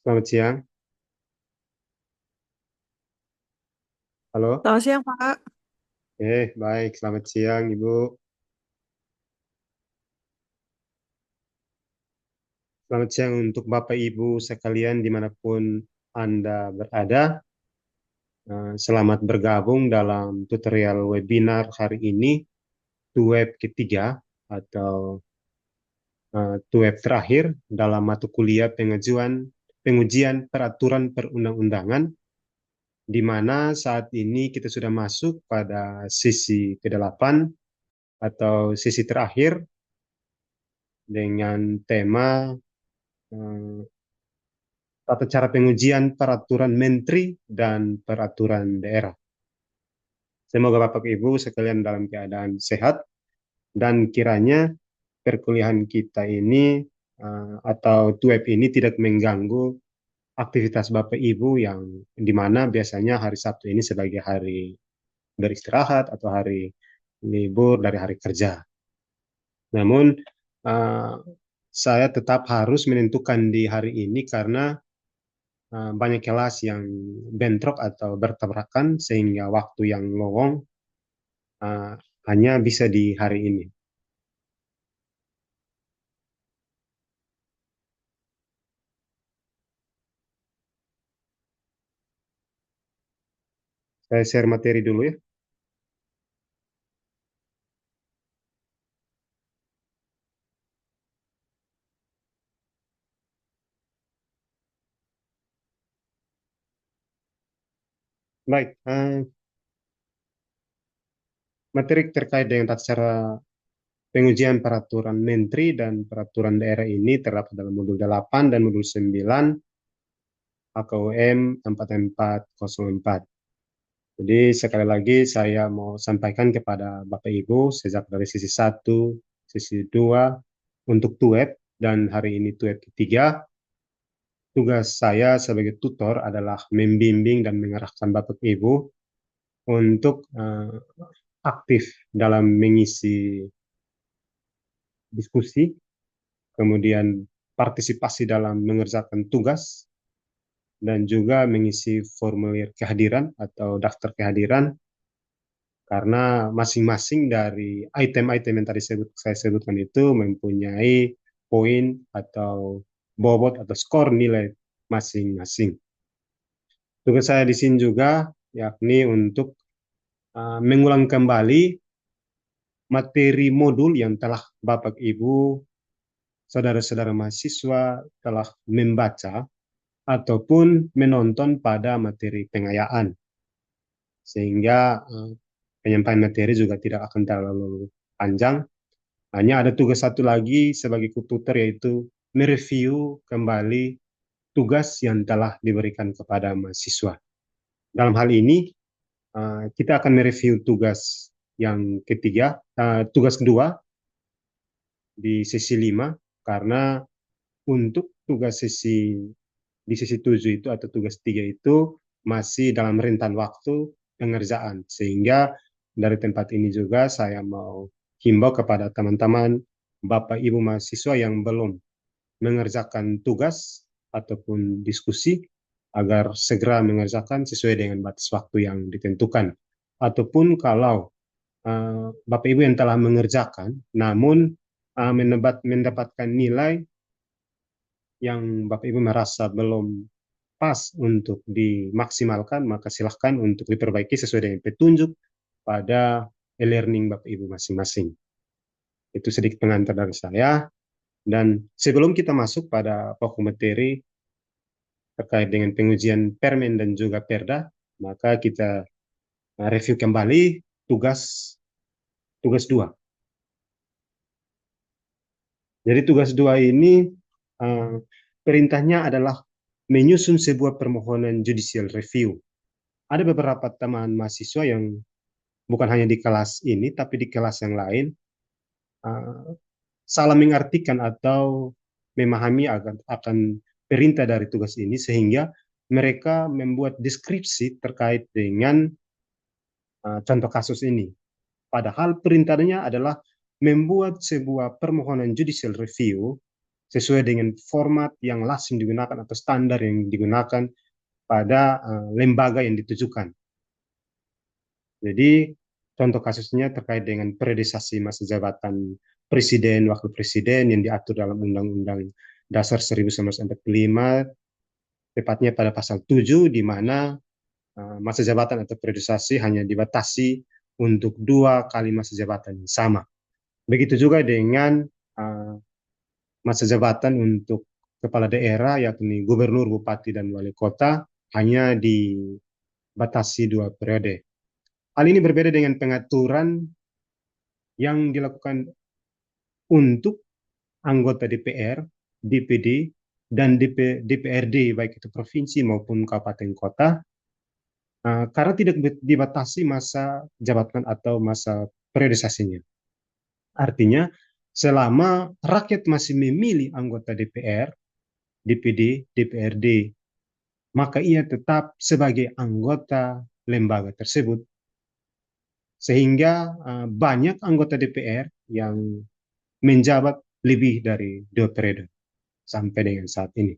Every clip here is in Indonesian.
Selamat siang. Halo. Selamat siang, Pak. Baik. Selamat siang, Ibu. Selamat siang untuk Bapak Ibu sekalian dimanapun Anda berada. Selamat bergabung dalam tutorial webinar hari ini, TUEP ketiga atau TUEP terakhir dalam mata kuliah pengujian peraturan perundang-undangan, di mana saat ini kita sudah masuk pada sesi ke-8 atau sesi terakhir dengan tema eh, tata cara pengujian peraturan menteri dan peraturan daerah. Semoga Bapak Ibu sekalian dalam keadaan sehat dan kiranya perkuliahan kita ini atau TUEP ini tidak mengganggu aktivitas Bapak Ibu yang di mana biasanya hari Sabtu ini sebagai hari beristirahat atau hari libur dari hari kerja. Namun uh, saya tetap harus menentukan di hari ini karena banyak kelas yang bentrok atau bertabrakan sehingga waktu yang lowong uh, hanya bisa di hari ini. Saya share materi dulu ya. Baik, materi terkait dengan tata cara pengujian peraturan menteri dan peraturan daerah ini terdapat dalam modul 8 dan modul 9 AKUM 4404. Jadi sekali lagi saya mau sampaikan kepada Bapak Ibu sejak dari sisi 1, sisi 2 untuk TUEP dan hari ini TUEP ketiga. Tugas saya sebagai tutor adalah membimbing dan mengarahkan Bapak Ibu untuk aktif dalam mengisi diskusi, kemudian partisipasi dalam mengerjakan tugas, dan juga mengisi formulir kehadiran atau daftar kehadiran, karena masing-masing dari item-item yang tadi saya sebutkan itu mempunyai poin atau bobot atau skor nilai masing-masing. Tugas saya di sini juga yakni untuk mengulang kembali materi modul yang telah Bapak Ibu, saudara-saudara mahasiswa telah membaca ataupun menonton pada materi pengayaan. Sehingga penyampaian materi juga tidak akan terlalu panjang. Hanya ada tugas satu lagi sebagai tutor, yaitu mereview kembali tugas yang telah diberikan kepada mahasiswa. Dalam hal ini, kita akan mereview tugas yang ketiga, tugas kedua di sesi 5, karena untuk tugas di sesi 7 itu atau tugas 3 itu masih dalam rentan waktu pengerjaan. Sehingga dari tempat ini juga saya mau himbau kepada teman-teman Bapak Ibu mahasiswa yang belum mengerjakan tugas ataupun diskusi agar segera mengerjakan sesuai dengan batas waktu yang ditentukan. Ataupun kalau Bapak Ibu yang telah mengerjakan namun mendapatkan nilai yang Bapak Ibu merasa belum pas untuk dimaksimalkan, maka silahkan untuk diperbaiki sesuai dengan petunjuk pada e-learning Bapak Ibu masing-masing. Itu sedikit pengantar dari saya. Dan sebelum kita masuk pada pokok materi terkait dengan pengujian Permen dan juga Perda, maka kita review kembali tugas tugas 2. Jadi tugas 2 ini uh, perintahnya adalah menyusun sebuah permohonan judicial review. Ada beberapa teman mahasiswa yang bukan hanya di kelas ini, tapi di kelas yang lain uh, salah mengartikan atau memahami akan perintah dari tugas ini, sehingga mereka membuat deskripsi terkait dengan contoh kasus ini. Padahal perintahnya adalah membuat sebuah permohonan judicial review sesuai dengan format yang lazim digunakan atau standar yang digunakan pada lembaga yang ditujukan. Jadi contoh kasusnya terkait dengan periodisasi masa jabatan presiden, wakil presiden yang diatur dalam Undang-Undang Dasar 1945, tepatnya pada pasal 7, di mana masa jabatan atau periodisasi hanya dibatasi untuk 2 kali masa jabatan yang sama. Begitu juga dengan uh, masa jabatan untuk kepala daerah, yakni gubernur, bupati, dan wali kota, hanya dibatasi 2 periode. Hal ini berbeda dengan pengaturan yang dilakukan untuk anggota DPR, DPD, dan DPRD, baik itu provinsi maupun kabupaten kota, karena tidak dibatasi masa jabatan atau masa periodisasinya. Artinya, selama rakyat masih memilih anggota DPR, DPD, DPRD, maka ia tetap sebagai anggota lembaga tersebut. Sehingga banyak anggota DPR yang menjabat lebih dari 2 periode sampai dengan saat ini.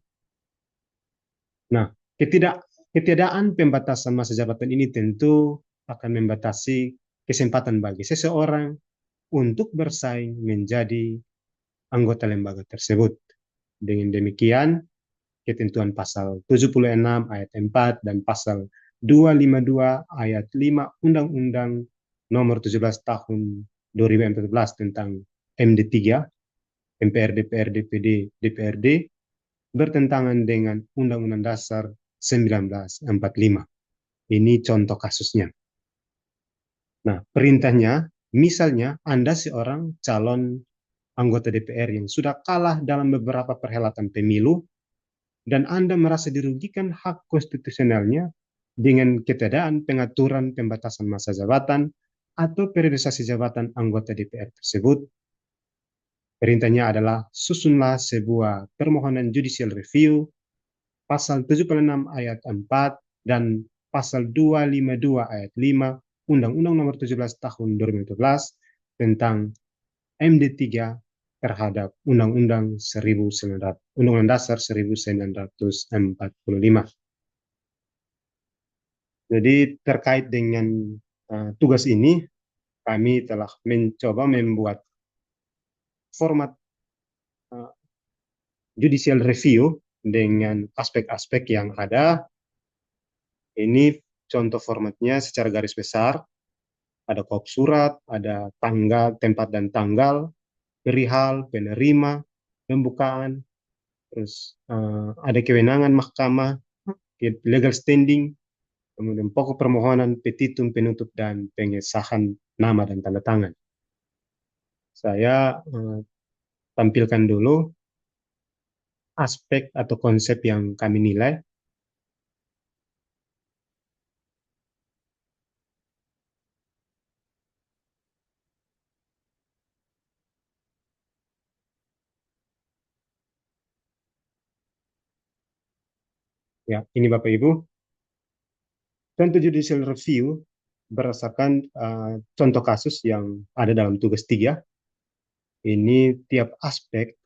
Nah, ketiadaan pembatasan masa jabatan ini tentu akan membatasi kesempatan bagi seseorang untuk bersaing menjadi anggota lembaga tersebut. Dengan demikian, ketentuan pasal 76 ayat 4 dan pasal 252 ayat 5 Undang-Undang nomor 17 tahun 2014 tentang MD3, MPR, DPR, DPD, DPRD, bertentangan dengan Undang-Undang Dasar 1945. Ini contoh kasusnya. Nah, perintahnya, misalnya Anda seorang calon anggota DPR yang sudah kalah dalam beberapa perhelatan pemilu, dan Anda merasa dirugikan hak konstitusionalnya dengan ketiadaan pengaturan pembatasan masa jabatan atau periodisasi jabatan anggota DPR tersebut, perintahnya adalah susunlah sebuah permohonan judicial review pasal 76 ayat 4 dan pasal 252 ayat 5 Undang-Undang nomor 17 tahun 2014 tentang MD3 terhadap Undang-Undang 1900, Undang-Undang Dasar 1945. Jadi terkait dengan tugas ini, kami telah mencoba membuat format uh, judicial review dengan aspek-aspek yang ada. Ini contoh formatnya secara garis besar. Ada kop surat, ada tanggal, tempat dan tanggal, perihal, penerima, pembukaan, terus ada kewenangan mahkamah, legal standing, kemudian pokok permohonan, petitum, penutup, dan pengesahan nama dan tanda tangan. Saya tampilkan dulu aspek atau konsep yang kami nilai. Ya, ini Bapak Ibu, contoh judicial review berdasarkan contoh kasus yang ada dalam tugas 3. Ini tiap aspek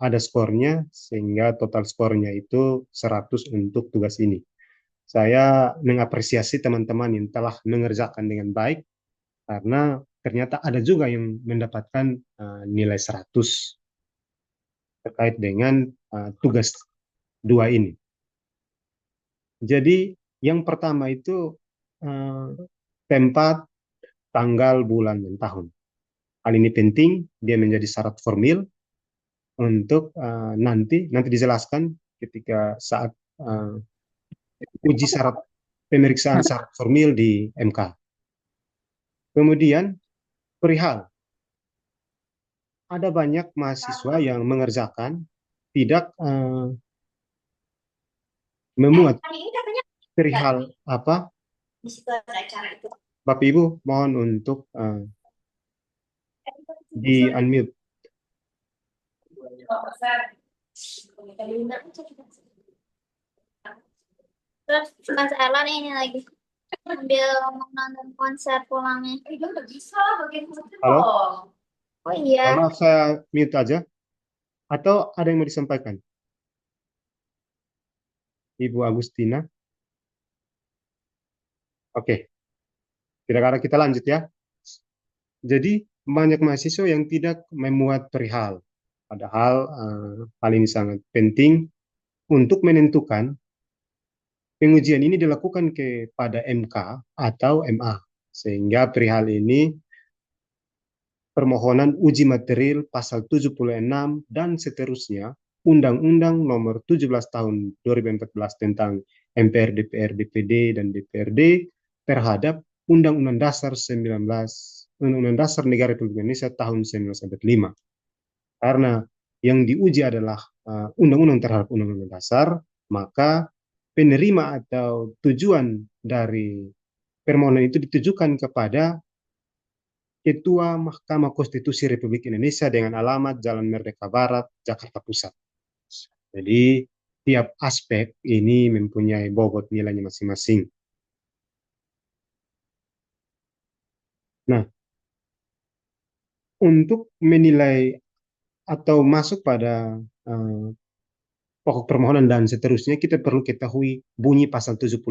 ada skornya, sehingga total skornya itu 100 untuk tugas ini. Saya mengapresiasi teman-teman yang telah mengerjakan dengan baik, karena ternyata ada juga yang mendapatkan nilai 100 terkait dengan tugas 2 ini. Jadi yang pertama itu uh, tempat, tanggal, bulan, dan tahun. Hal ini penting, dia menjadi syarat formil untuk nanti dijelaskan ketika saat uh, uji syarat pemeriksaan syarat formil di MK. Kemudian perihal, ada banyak mahasiswa yang mengerjakan tidak memuat perihal apa. Bapak Ibu mohon untuk di unmute. Terus Mas Erlan ini lagi sambil nonton konser pulangnya. Halo? Oh iya. Maaf, saya mute aja. Atau ada yang mau disampaikan? Ibu Agustina? Oke, kira-kira kita lanjut ya. Jadi, banyak mahasiswa yang tidak memuat perihal. Padahal hal ini sangat penting untuk menentukan pengujian ini dilakukan kepada MK atau MA. Sehingga perihal ini permohonan uji material pasal 76 dan seterusnya Undang-Undang Nomor 17 Tahun 2014 tentang MPR, DPR, DPD, dan DPRD terhadap Undang-Undang Dasar 19 Undang-Undang Dasar Negara Republik Indonesia tahun 1945. Karena yang diuji adalah undang-undang terhadap undang-undang dasar, maka penerima atau tujuan dari permohonan itu ditujukan kepada Ketua Mahkamah Konstitusi Republik Indonesia dengan alamat Jalan Merdeka Barat, Jakarta Pusat. Jadi, tiap aspek ini mempunyai bobot nilainya masing-masing. Nah, untuk menilai atau masuk pada uh, pokok permohonan dan seterusnya, kita perlu ketahui bunyi pasal 76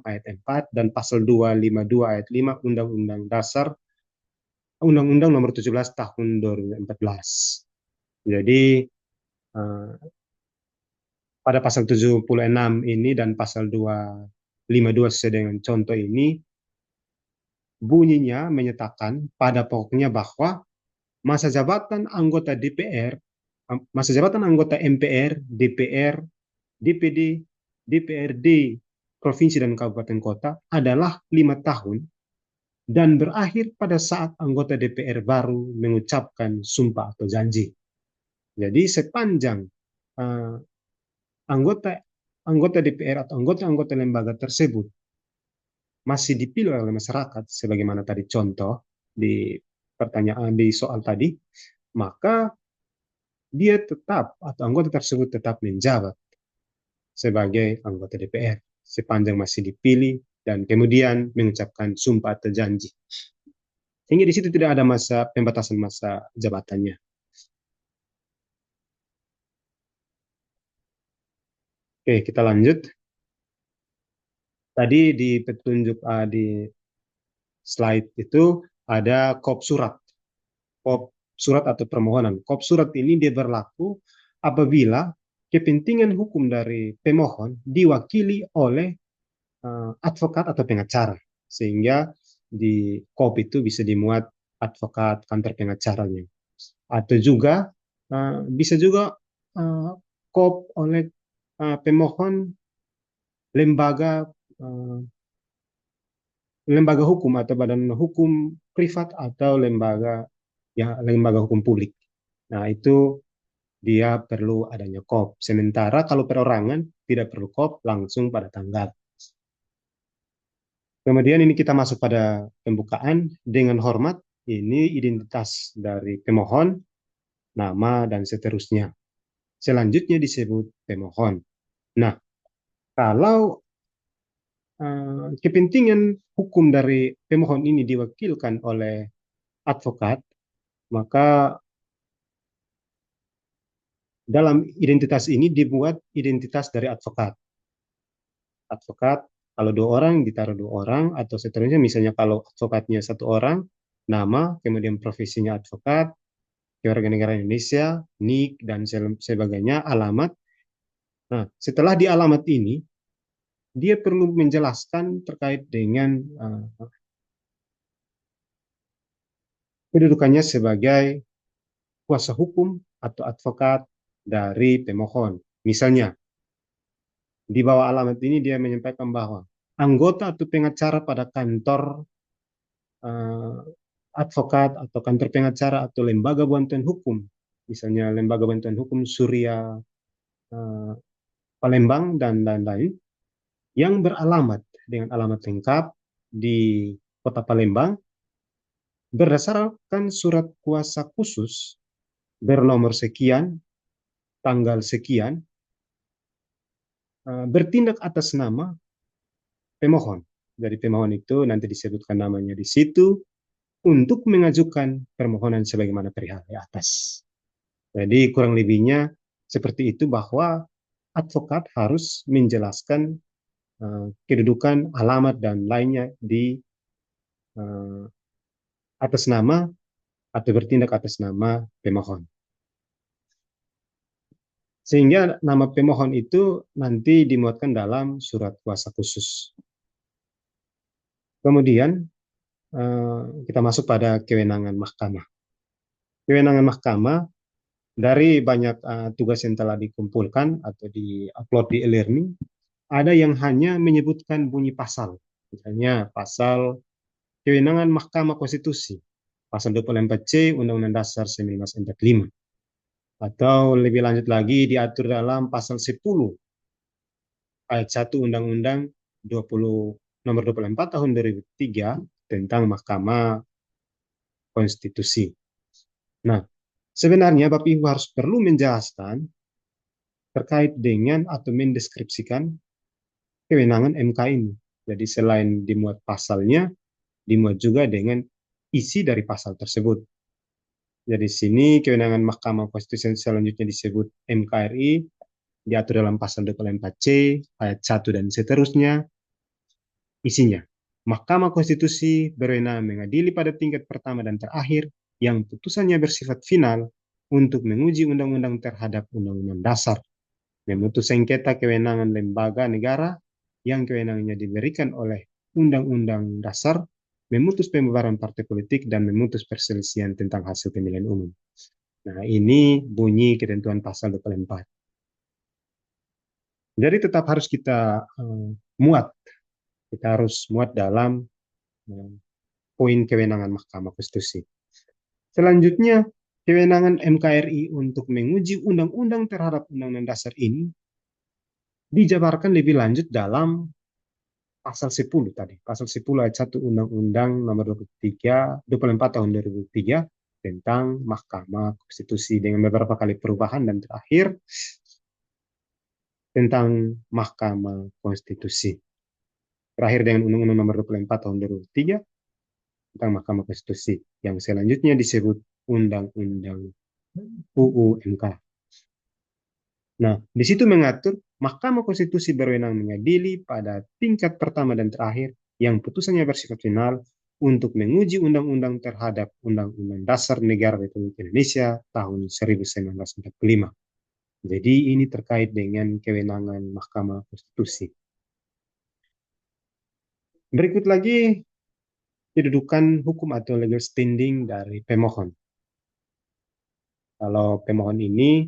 ayat 4 dan pasal 252 ayat 5 Undang-Undang Dasar Undang-Undang Nomor 17 Tahun 2014. Jadi, uh, pada pasal 76 ini dan pasal 252 sesuai dengan contoh ini, bunyinya menyatakan pada pokoknya bahwa masa jabatan anggota DPR, masa jabatan anggota MPR, DPR, DPD, DPRD, provinsi dan kabupaten kota adalah 5 tahun dan berakhir pada saat anggota DPR baru mengucapkan sumpah atau janji. Jadi sepanjang uh, anggota anggota DPR atau anggota-anggota lembaga tersebut masih dipilih oleh masyarakat, sebagaimana tadi contoh di pertanyaan di soal tadi, maka dia tetap atau anggota tersebut tetap menjabat sebagai anggota DPR sepanjang masih dipilih dan kemudian mengucapkan sumpah atau janji. Sehingga di situ tidak ada masa pembatasan masa jabatannya. Oke, kita lanjut. Tadi di petunjuk di slide itu ada kop surat. Kop surat atau permohonan. Kop surat ini dia berlaku apabila kepentingan hukum dari pemohon diwakili oleh advokat atau pengacara. Sehingga di kop itu bisa dimuat advokat kantor pengacaranya. Atau juga bisa juga kop oleh pemohon lembaga uh, lembaga hukum atau badan hukum privat atau lembaga hukum publik. Nah, itu dia perlu adanya KOP. Sementara kalau perorangan tidak perlu KOP, langsung pada tanggal. Kemudian ini kita masuk pada pembukaan dengan hormat. Ini identitas dari pemohon, nama, dan seterusnya. Selanjutnya disebut pemohon. Nah, kalau kepentingan hukum dari pemohon ini diwakilkan oleh advokat, maka dalam identitas ini dibuat identitas dari advokat. Advokat, kalau 2 orang ditaruh 2 orang, atau seterusnya. Misalnya kalau advokatnya 1 orang, nama, kemudian profesinya advokat, keluarga negara Indonesia, NIK, dan sebagainya, alamat. Nah, setelah di alamat ini, dia perlu menjelaskan terkait dengan kedudukannya sebagai kuasa hukum atau advokat dari pemohon. Misalnya, di bawah alamat ini dia menyampaikan bahwa anggota atau pengacara pada kantor uh, advokat atau kantor pengacara atau lembaga bantuan hukum, misalnya lembaga bantuan hukum Surya uh, Palembang dan lain-lain, yang beralamat dengan alamat lengkap di Kota Palembang berdasarkan surat kuasa khusus bernomor sekian, tanggal sekian, bertindak atas nama pemohon. Dari pemohon itu nanti disebutkan namanya di situ untuk mengajukan permohonan sebagaimana perihal di atas. Jadi kurang lebihnya seperti itu, bahwa advokat harus menjelaskan kedudukan, alamat, dan lainnya di uh, atas nama atau bertindak atas nama pemohon. Sehingga nama pemohon itu nanti dimuatkan dalam surat kuasa khusus. Kemudian kita masuk pada kewenangan mahkamah. Kewenangan mahkamah dari banyak tugas yang telah dikumpulkan atau di-upload di e-learning, ada yang hanya menyebutkan bunyi pasal. Misalnya pasal kewenangan Mahkamah Konstitusi, pasal 24C Undang-Undang Dasar 1945. Atau lebih lanjut lagi diatur dalam pasal 10 ayat 1 Undang-Undang 20 nomor 24 tahun 2003 tentang Mahkamah Konstitusi. Nah, sebenarnya Bapak Ibu harus perlu menjelaskan terkait dengan atau mendeskripsikan kewenangan MK ini. Jadi selain dimuat pasalnya, dimuat juga dengan isi dari pasal tersebut. Jadi sini kewenangan Mahkamah Konstitusi selanjutnya disebut MKRI, diatur dalam pasal 24C ayat 1 dan seterusnya. Isinya, Mahkamah Konstitusi berwenang mengadili pada tingkat pertama dan terakhir yang putusannya bersifat final untuk menguji undang-undang terhadap undang-undang dasar, memutus sengketa kewenangan lembaga negara yang kewenangannya diberikan oleh undang-undang dasar, memutus pembubaran partai politik, dan memutus perselisihan tentang hasil pemilihan umum. Nah, ini bunyi ketentuan pasal 24. Jadi tetap harus kita muat. Kita harus muat dalam poin kewenangan Mahkamah Konstitusi. Selanjutnya, kewenangan MKRI untuk menguji undang-undang terhadap undang-undang dasar ini dijabarkan lebih lanjut dalam pasal 10 tadi. Pasal 10 ayat 1 Undang-Undang nomor 24 tahun 2003 tentang Mahkamah Konstitusi dengan beberapa kali perubahan, dan terakhir tentang Mahkamah Konstitusi. Terakhir dengan Undang-Undang nomor 24 tahun 2003 tentang Mahkamah Konstitusi, yang selanjutnya disebut Undang-Undang UU MK. Nah, di situ mengatur Mahkamah Konstitusi berwenang mengadili pada tingkat pertama dan terakhir yang putusannya bersifat final untuk menguji undang-undang terhadap Undang-Undang Dasar Negara Republik Indonesia tahun 1945. Jadi ini terkait dengan kewenangan Mahkamah Konstitusi. Berikut lagi kedudukan hukum atau legal standing dari pemohon. Kalau pemohon ini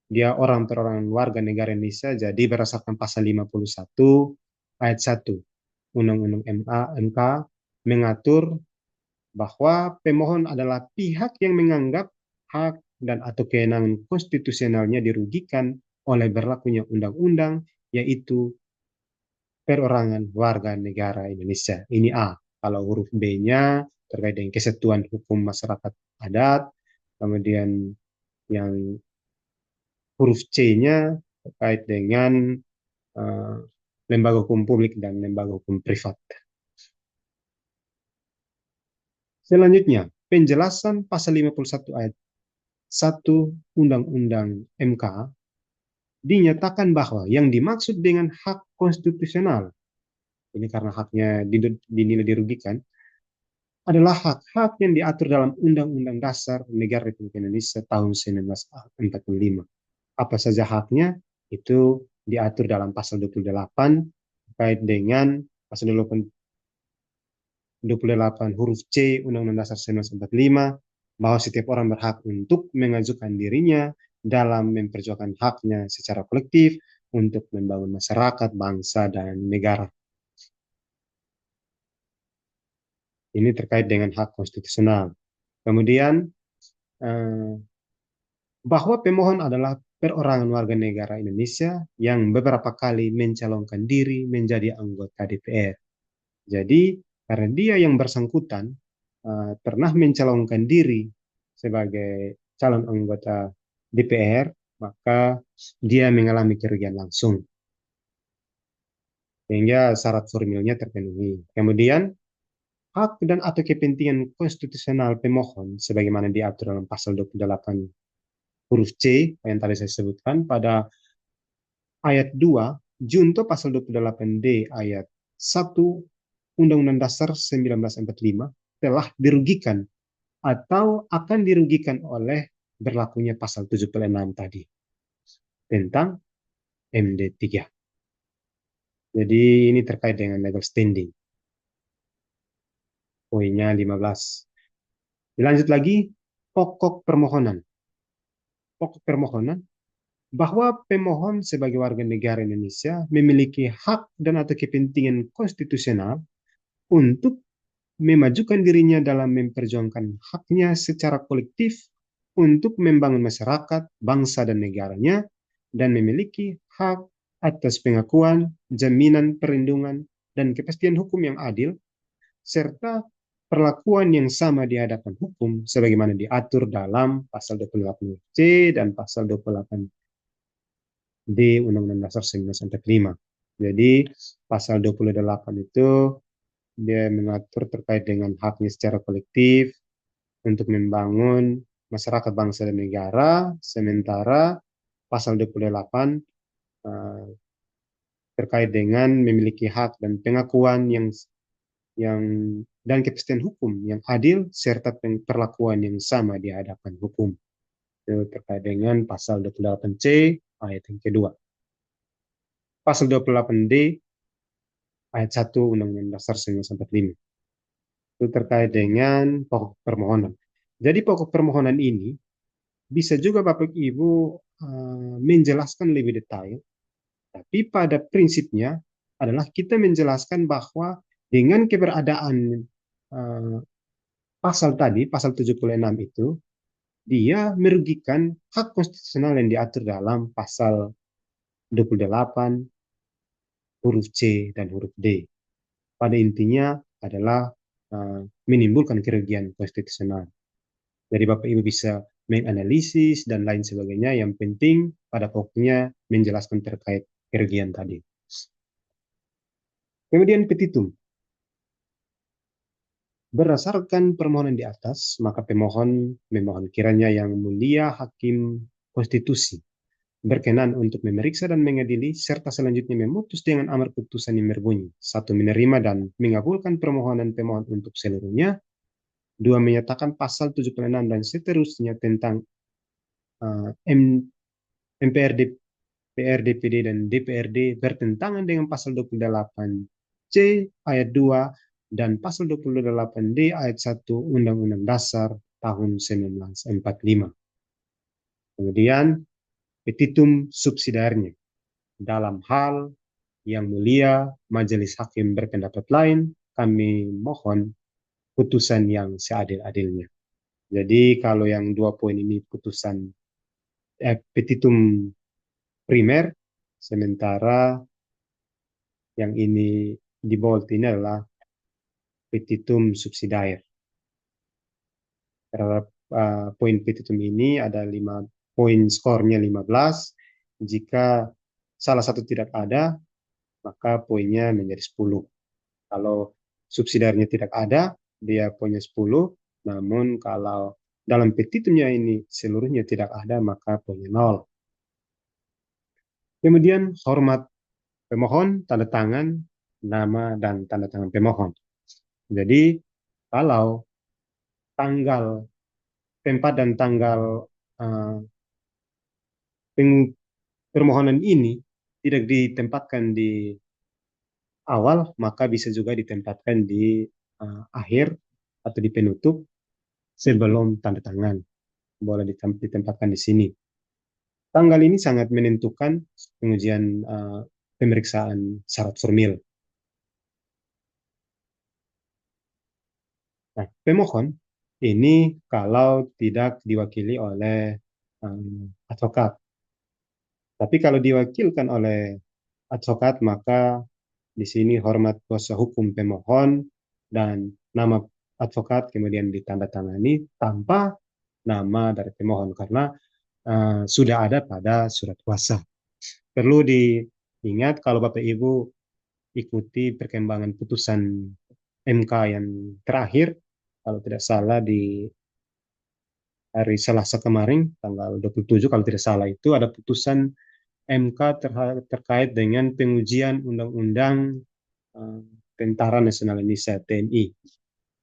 dia orang perorangan warga negara Indonesia, jadi berdasarkan pasal 51 ayat 1 Undang-Undang MK mengatur bahwa pemohon adalah pihak yang menganggap hak dan atau kewenangan konstitusionalnya dirugikan oleh berlakunya undang-undang, yaitu perorangan warga negara Indonesia. Ini A. Kalau huruf B-nya terkait dengan kesatuan hukum masyarakat adat, kemudian yang huruf C-nya terkait dengan uh, lembaga hukum publik dan lembaga hukum privat. Selanjutnya, penjelasan pasal 51 ayat 1 Undang-Undang MK dinyatakan bahwa yang dimaksud dengan hak konstitusional, ini karena haknya dinilai dirugikan, adalah hak-hak yang diatur dalam Undang-Undang Dasar Negara Republik Indonesia tahun 1945. Apa saja haknya? Itu diatur dalam pasal 28 terkait dengan pasal 28 huruf C Undang-Undang Dasar 1945, bahwa setiap orang berhak untuk mengajukan dirinya dalam memperjuangkan haknya secara kolektif untuk membangun masyarakat, bangsa, dan negara. Ini terkait dengan hak konstitusional. Kemudian, bahwa pemohon adalah perorangan warga negara Indonesia yang beberapa kali mencalonkan diri menjadi anggota DPR. Jadi, karena dia yang bersangkutan pernah mencalonkan diri sebagai calon anggota DPR, maka dia mengalami kerugian langsung. Sehingga syarat formilnya terpenuhi. Kemudian, hak dan atau kepentingan konstitusional pemohon sebagaimana diatur dalam pasal 28 huruf C yang tadi saya sebutkan pada ayat 2 junto pasal 28D ayat 1 Undang-Undang Dasar 1945 telah dirugikan atau akan dirugikan oleh berlakunya pasal 76 tadi tentang MD3. Jadi ini terkait dengan legal standing. Poinnya 15. Dilanjut lagi, pokok permohonan. Pokok permohonan bahwa pemohon sebagai warga negara Indonesia memiliki hak dan atau kepentingan konstitusional untuk memajukan dirinya dalam memperjuangkan haknya secara kolektif untuk membangun masyarakat, bangsa, dan negaranya, dan memiliki hak atas pengakuan, jaminan perlindungan, dan kepastian hukum yang adil, serta perlakuan yang sama di hadapan hukum sebagaimana diatur dalam pasal 28C dan pasal 28D Undang-Undang Dasar 1945. Jadi pasal 28 itu dia mengatur terkait dengan haknya secara kolektif untuk membangun masyarakat bangsa dan negara, sementara pasal 28 uh, terkait dengan memiliki hak dan pengakuan yang dan kepastian hukum yang adil serta perlakuan yang sama di hadapan hukum. Itu terkait dengan pasal 28C ayat yang kedua. Pasal 28D ayat 1 Undang-Undang Dasar 1945. Itu terkait dengan pokok permohonan. Jadi pokok permohonan ini bisa juga Bapak Ibu menjelaskan lebih detail, tapi pada prinsipnya adalah kita menjelaskan bahwa dengan keberadaan uh, pasal tadi, pasal 76 itu, dia merugikan hak konstitusional yang diatur dalam pasal 28 huruf C dan huruf D. Pada intinya adalah menimbulkan kerugian konstitusional. Jadi Bapak Ibu bisa menganalisis dan lain sebagainya. Yang penting pada pokoknya menjelaskan terkait kerugian tadi. Kemudian petitum. Berdasarkan permohonan di atas, maka pemohon memohon kiranya yang mulia Hakim Konstitusi berkenan untuk memeriksa dan mengadili serta selanjutnya memutus dengan amar putusan yang berbunyi: satu, menerima dan mengabulkan permohonan pemohon untuk seluruhnya; dua, menyatakan pasal 76 dan seterusnya tentang uh, MPRD, PRDPD, dan DPRD bertentangan dengan pasal 28C ayat 2 dan pasal 28D ayat 1 Undang-Undang Dasar tahun 1945. Kemudian petitum subsidiarnya. Dalam hal yang mulia majelis hakim berpendapat lain, kami mohon putusan yang seadil-adilnya. Jadi kalau yang dua poin ini putusan petitum primer, sementara yang ini di bold ini adalah petitum subsidiar. Terhadap poin petitum ini ada 5 poin, skornya 15. Jika salah satu tidak ada, maka poinnya menjadi 10. Kalau subsidiarnya tidak ada, dia poinnya 10. Namun kalau dalam petitumnya ini seluruhnya tidak ada, maka poinnya 0. Kemudian hormat pemohon, tanda tangan, nama, dan tanda tangan pemohon. Jadi kalau tanggal, tempat dan tanggal uh, permohonan ini tidak ditempatkan di awal, maka bisa juga ditempatkan di akhir atau di penutup sebelum tanda tangan. Boleh ditempatkan di sini. Tanggal ini sangat menentukan pengujian pemeriksaan syarat formil. Nah, pemohon ini kalau tidak diwakili oleh advokat. Tapi kalau diwakilkan oleh advokat, maka di sini hormat kuasa hukum pemohon dan nama advokat kemudian ditandatangani tanpa nama dari pemohon karena sudah ada pada surat kuasa. Perlu diingat kalau Bapak Ibu ikuti perkembangan putusan MK yang terakhir, kalau tidak salah di hari Selasa kemarin, tanggal 27 kalau tidak salah itu ada putusan MK terkait dengan pengujian Undang-Undang eh, Tentara Nasional Indonesia TNI.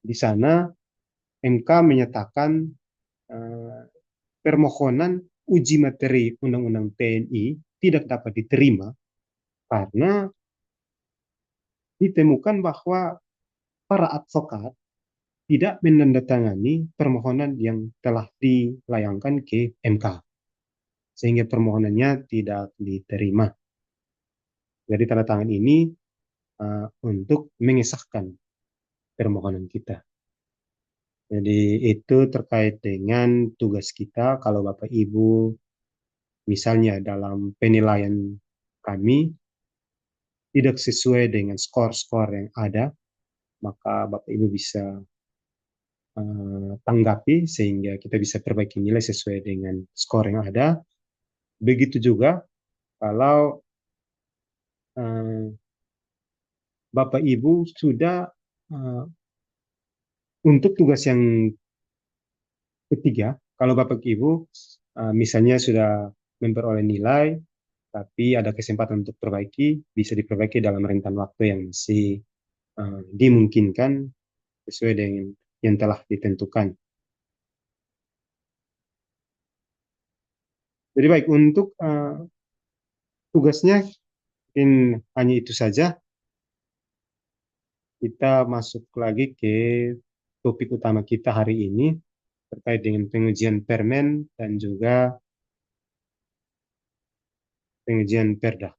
Di sana MK menyatakan eh, permohonan uji materi Undang-Undang TNI tidak dapat diterima karena ditemukan bahwa para advokat tidak menandatangani permohonan yang telah dilayangkan ke MK, sehingga permohonannya tidak diterima. Jadi tanda tangan ini untuk mengesahkan permohonan kita. Jadi itu terkait dengan tugas kita kalau Bapak Ibu misalnya dalam penilaian kami tidak sesuai dengan skor-skor yang ada, maka Bapak Ibu bisa tanggapi sehingga kita bisa perbaiki nilai sesuai dengan skor yang ada. Begitu juga kalau uh, Bapak Ibu sudah uh, untuk tugas yang ketiga, kalau Bapak Ibu misalnya sudah memperoleh nilai, tapi ada kesempatan untuk perbaiki, bisa diperbaiki dalam rentan waktu yang masih dimungkinkan sesuai dengan yang telah ditentukan. Jadi baik untuk tugasnya mungkin hanya itu saja. Kita masuk lagi ke topik utama kita hari ini terkait dengan pengujian permen dan juga pengujian perda.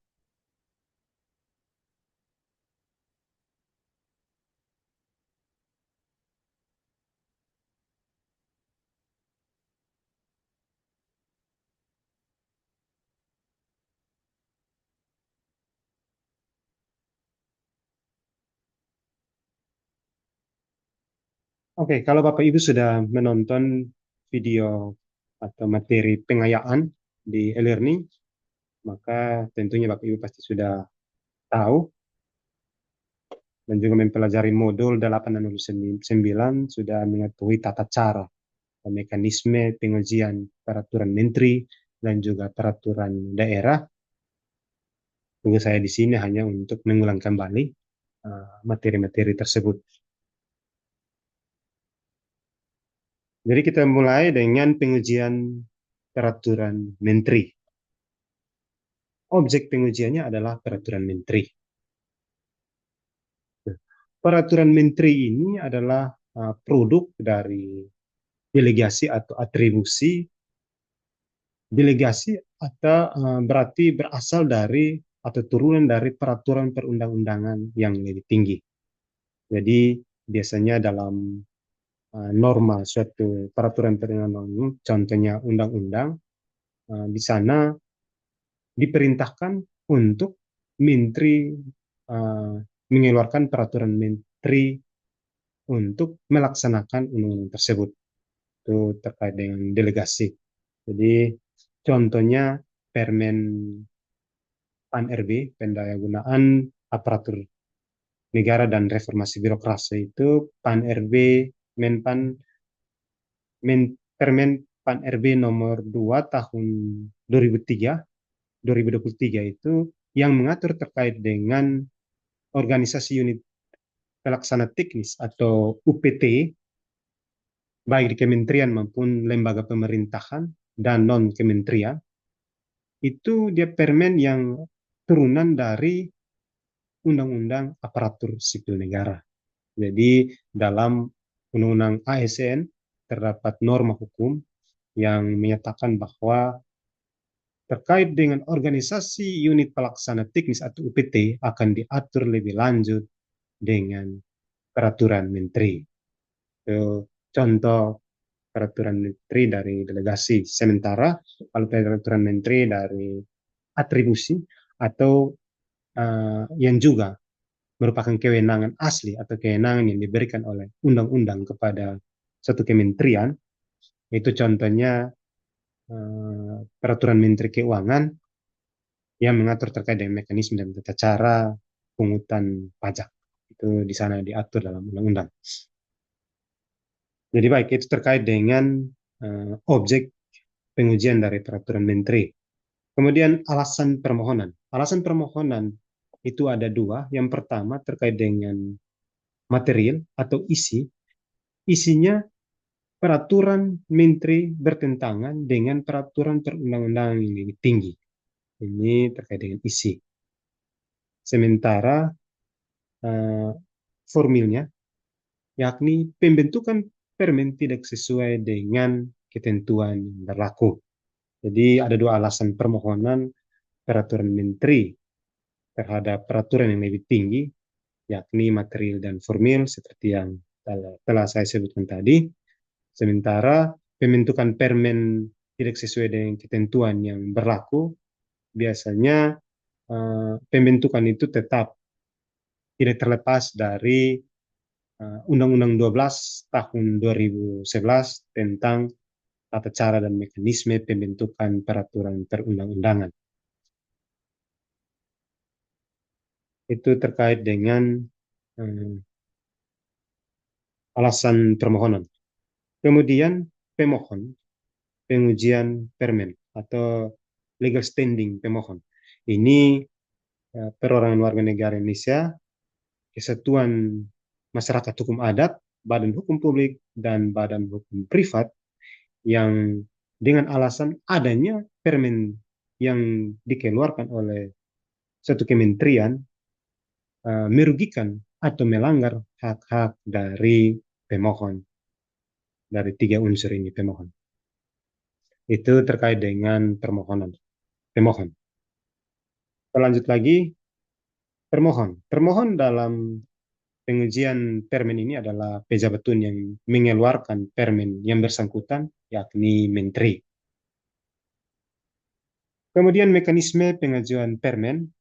Oke, kalau Bapak Ibu sudah menonton video atau materi pengayaan di e-learning, maka tentunya Bapak Ibu pasti sudah tahu dan juga mempelajari modul 809 sudah mengetahui tata cara dan mekanisme pengujian peraturan menteri dan juga peraturan daerah. Tunggu saya di sini hanya untuk mengulang kembali materi-materi tersebut. Jadi kita mulai dengan pengujian peraturan menteri. Objek pengujiannya adalah peraturan menteri. Peraturan menteri ini adalah produk dari delegasi atau atribusi. Delegasi atau berarti berasal dari atau turunan dari peraturan perundang-undangan yang lebih tinggi. Jadi biasanya dalam norma suatu peraturan perundang-undangan, contohnya undang-undang, di sana diperintahkan untuk menteri uh, mengeluarkan peraturan menteri untuk melaksanakan undang-undang tersebut. Itu terkait dengan delegasi. Jadi contohnya Permen PAN RB, Pendayagunaan Aparatur Negara dan Reformasi Birokrasi itu PAN RB, Menpan, Permen PAN RB nomor 2 tahun 2003, 2023 itu yang mengatur terkait dengan organisasi unit pelaksana teknis atau UPT, baik di kementerian maupun lembaga pemerintahan dan non-kementerian, itu dia permen yang turunan dari Undang-Undang Aparatur Sipil Negara. Jadi dalam Undang-Undang ASN terdapat norma hukum yang menyatakan bahwa terkait dengan organisasi unit pelaksana teknis atau UPT akan diatur lebih lanjut dengan peraturan menteri. Itu contoh peraturan menteri dari delegasi. Sementara kalau peraturan menteri dari atribusi atau yang juga merupakan kewenangan asli atau kewenangan yang diberikan oleh undang-undang kepada satu kementerian, itu contohnya peraturan menteri keuangan yang mengatur terkait dengan mekanisme dan tata cara pungutan pajak. Itu di sana diatur dalam undang-undang. Jadi baik, itu terkait dengan objek pengujian dari peraturan menteri. Kemudian alasan permohonan. Alasan permohonan itu ada dua. Yang pertama terkait dengan material atau isi. Isinya peraturan menteri bertentangan dengan peraturan perundang-undangan yang lebih tinggi. Ini terkait dengan isi. Sementara uh, formilnya, yakni pembentukan permen tidak sesuai dengan ketentuan yang berlaku. Jadi ada dua alasan permohonan peraturan menteri terhadap peraturan yang lebih tinggi, yakni material dan formil seperti yang telah saya sebutkan tadi. Sementara pembentukan permen tidak sesuai dengan ketentuan yang berlaku, biasanya pembentukan itu tetap tidak terlepas dari Undang-Undang 12 tahun 2011 tentang tata cara dan mekanisme pembentukan peraturan perundang-undangan. Itu terkait dengan alasan permohonan. Kemudian pemohon, pengujian permen atau legal standing pemohon. Ini perorangan warga negara Indonesia, Kesatuan Masyarakat Hukum Adat, Badan Hukum Publik, dan Badan Hukum Privat yang dengan alasan adanya permen yang dikeluarkan oleh satu kementerian merugikan atau melanggar hak-hak dari pemohon, dari tiga unsur ini pemohon. Itu terkait dengan permohonan. Pemohon. Lanjut lagi, permohon. Permohon dalam pengujian permen ini adalah pejabatun yang mengeluarkan permen yang bersangkutan, yakni menteri. Kemudian mekanisme pengajuan permen,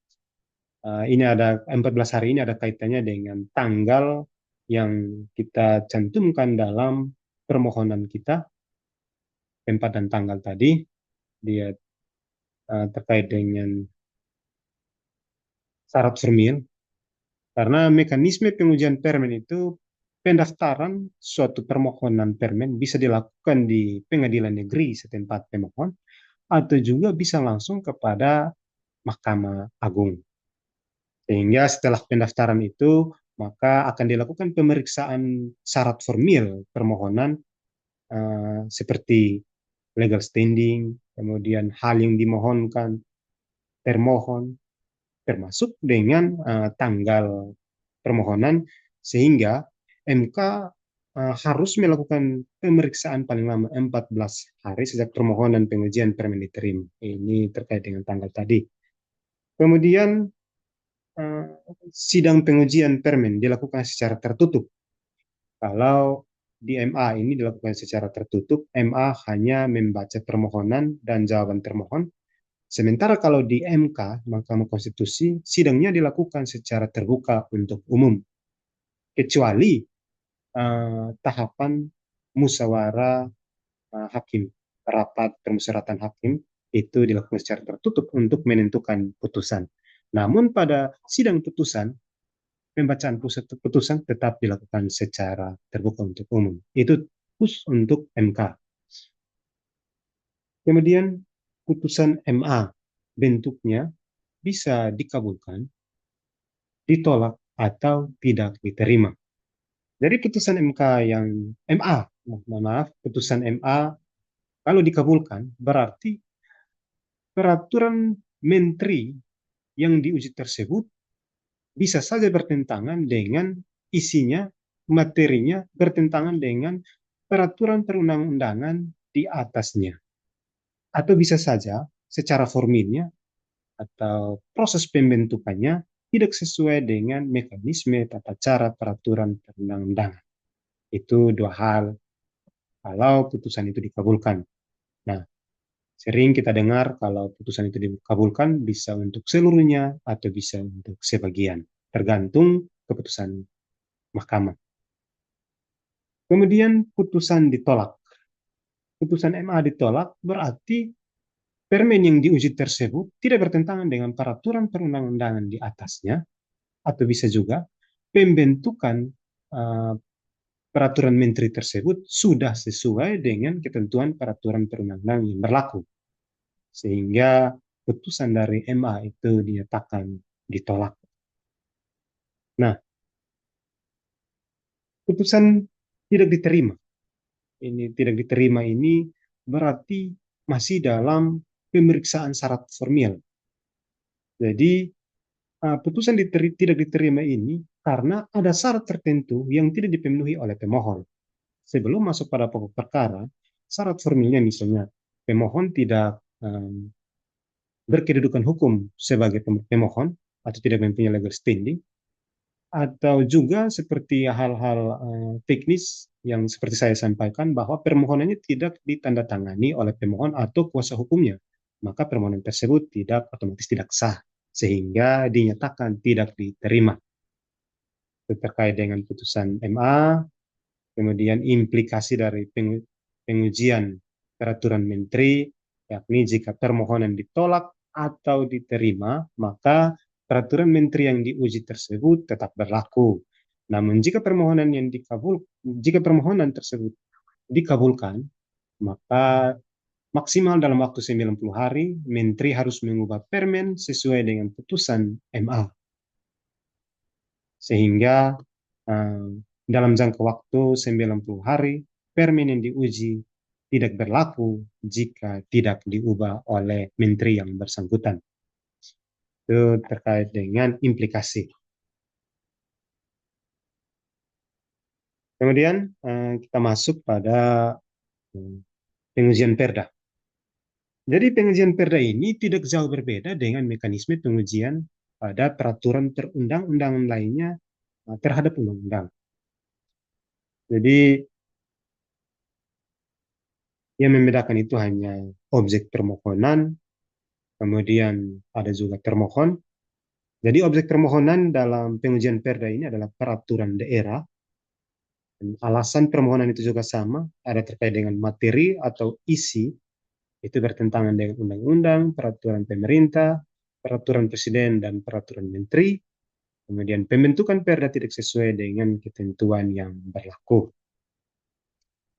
ini ada 14 hari ini ada kaitannya dengan tanggal yang kita cantumkan dalam permohonan kita, tempat dan tanggal tadi, dia terkait dengan syarat formil, karena mekanisme pengujian permen itu pendaftaran suatu permohonan permen bisa dilakukan di pengadilan negeri setempat pemohon atau juga bisa langsung kepada Mahkamah Agung. Sehingga setelah pendaftaran itu maka akan dilakukan pemeriksaan syarat formil permohonan seperti legal standing, kemudian hal yang dimohonkan, termohon, termasuk dengan tanggal permohonan, sehingga MK harus melakukan pemeriksaan paling lama 14 hari sejak permohonan pengujian permen diterima. Ini terkait dengan tanggal tadi. Kemudian sidang pengujian permen dilakukan secara tertutup. Kalau di MA ini dilakukan secara tertutup, MA hanya membaca permohonan dan jawaban termohon. Sementara kalau di MK, Mahkamah Konstitusi, sidangnya dilakukan secara terbuka untuk umum, kecuali tahapan musyawarah hakim, rapat permusyawaratan hakim, itu dilakukan secara tertutup untuk menentukan putusan. Namun pada sidang putusan, pembacaan putusan tetap dilakukan secara terbuka untuk umum. Itu khusus untuk MK. Kemudian putusan MA bentuknya bisa dikabulkan, ditolak, atau tidak diterima. Jadi putusan MK yang MA, maaf, putusan MA kalau dikabulkan berarti peraturan menteri yang diuji tersebut bisa saja bertentangan dengan isinya, materinya bertentangan dengan peraturan perundang-undangan di atasnya. Atau bisa saja secara formilnya atau proses pembentukannya tidak sesuai dengan mekanisme tata cara peraturan perundang-undangan. Itu dua hal kalau putusan itu dikabulkan. Nah, sering kita dengar kalau putusan itu dikabulkan bisa untuk seluruhnya atau bisa untuk sebagian, tergantung keputusan mahkamah. Kemudian putusan ditolak. Putusan MA ditolak berarti permen yang diuji tersebut tidak bertentangan dengan peraturan perundang-undangan di atasnya, atau bisa juga pembentukan uh, peraturan menteri tersebut sudah sesuai dengan ketentuan peraturan perundang-undangan yang berlaku. Sehingga putusan dari MA itu dinyatakan ditolak. Nah, putusan tidak diterima. Ini tidak diterima ini berarti masih dalam pemeriksaan syarat formil. Jadi, putusan tidak diterima ini karena ada syarat tertentu yang tidak dipenuhi oleh pemohon. Sebelum masuk pada pokok perkara, syarat formilnya misalnya pemohon tidak berkedudukan hukum sebagai pemohon atau tidak mempunyai legal standing, atau juga seperti hal-hal teknis yang seperti saya sampaikan bahwa permohonannya tidak ditandatangani oleh pemohon atau kuasa hukumnya, maka permohonan tersebut tidak otomatis tidak sah sehingga dinyatakan tidak diterima. Itu terkait dengan putusan MA, kemudian implikasi dari pengujian peraturan menteri, yakni jika permohonan ditolak atau diterima, maka peraturan menteri yang diuji tersebut tetap berlaku. Namun jika permohonan tersebut dikabulkan, maka maksimal dalam waktu 90 hari, menteri harus mengubah permen sesuai dengan putusan MA. Sehingga dalam jangka waktu 90 hari, permen yang diuji tidak berlaku jika tidak diubah oleh menteri yang bersangkutan. Itu terkait dengan implikasi. Kemudian kita masuk pada pengujian perda. Jadi pengujian perda ini tidak jauh berbeda dengan mekanisme pengujian pada peraturan perundang-undangan lainnya terhadap undang-undang. Jadi yang membedakan itu hanya objek permohonan, kemudian ada juga termohon. Jadi objek permohonan dalam pengujian perda ini adalah peraturan daerah. Dan alasan permohonan itu juga sama, ada terkait dengan materi atau isi, itu bertentangan dengan undang-undang, peraturan pemerintah, peraturan presiden, dan peraturan menteri. Kemudian pembentukan perda tidak sesuai dengan ketentuan yang berlaku.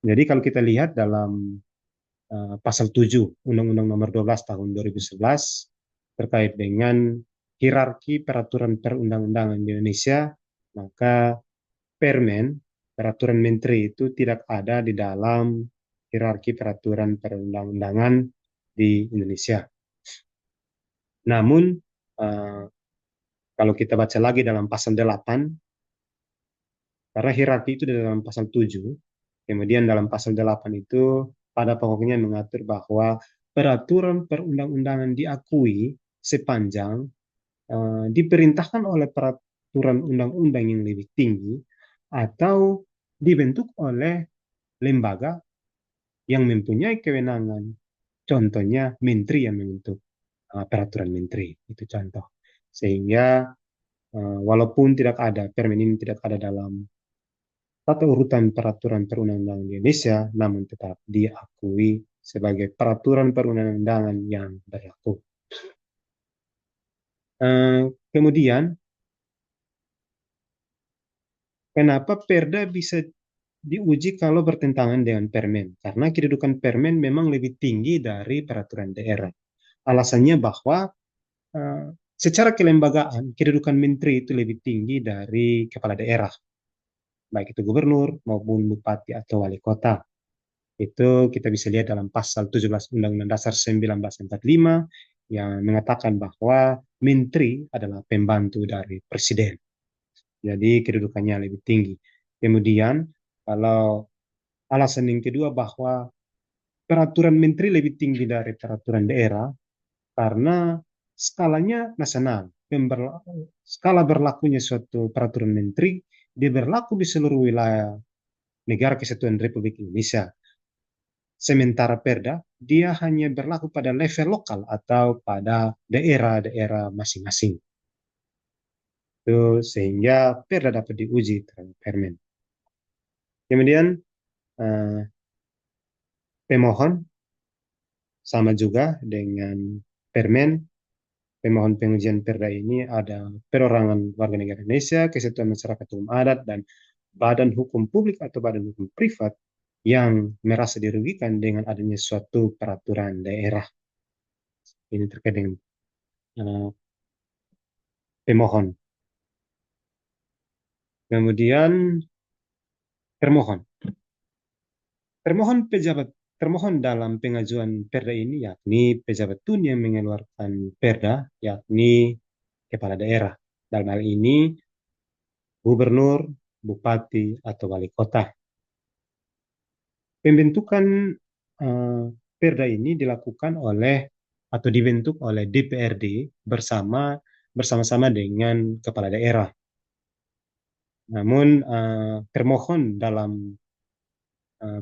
Jadi kalau kita lihat dalam pasal 7 Undang-Undang Nomor 12 Tahun 2011 terkait dengan hierarki peraturan perundang-undangan di Indonesia, maka permen, peraturan menteri itu tidak ada di dalam hierarki peraturan perundang-undangan di Indonesia. Namun, kalau kita baca lagi dalam pasal 8, karena hierarki itu di dalam pasal 7, kemudian dalam pasal 8 itu pada pokoknya mengatur bahwa peraturan perundang-undangan diakui sepanjang diperintahkan oleh peraturan undang-undang yang lebih tinggi atau dibentuk oleh lembaga yang mempunyai kewenangan. Contohnya menteri yang membentuk peraturan menteri, itu contoh. Sehingga walaupun tidak ada, permen ini tidak ada dalam tata urutan peraturan perundang-undangan di Indonesia, namun tetap diakui sebagai peraturan perundang-undangan yang berlaku. Kemudian, kenapa perda bisa diuji kalau bertentangan dengan permen? Karena kedudukan permen memang lebih tinggi dari peraturan daerah. Alasannya bahwa secara kelembagaan, kedudukan menteri itu lebih tinggi dari kepala daerah, baik itu gubernur maupun bupati atau wali kota. Itu kita bisa lihat dalam pasal 17 Undang-Undang Dasar 1945 yang mengatakan bahwa menteri adalah pembantu dari presiden. Jadi kedudukannya lebih tinggi. Kemudian kalau alasan yang kedua bahwa peraturan menteri lebih tinggi dari peraturan daerah karena skalanya nasional. Skala berlakunya suatu peraturan menteri dia berlaku di seluruh wilayah negara kesatuan Republik Indonesia. Sementara perda, dia hanya berlaku pada level lokal atau pada daerah-daerah masing-masing. Itu sehingga perda dapat diuji terhadap permen. Kemudian pemohon sama juga dengan permen. Pemohon pengujian perda ini ada perorangan warga negara Indonesia, kesatuan masyarakat umum adat, dan badan hukum publik atau badan hukum privat yang merasa dirugikan dengan adanya suatu peraturan daerah. Ini terkait dengan uh, pemohon. Kemudian termohon. Termohon dalam pengajuan perda ini yakni pejabat tun yang mengeluarkan perda, yakni kepala daerah. Dalam hal ini gubernur, bupati, atau wali kota. Pembentukan eh, perda ini dilakukan oleh atau dibentuk oleh DPRD bersama-sama dengan kepala daerah. Namun termohon dalam eh,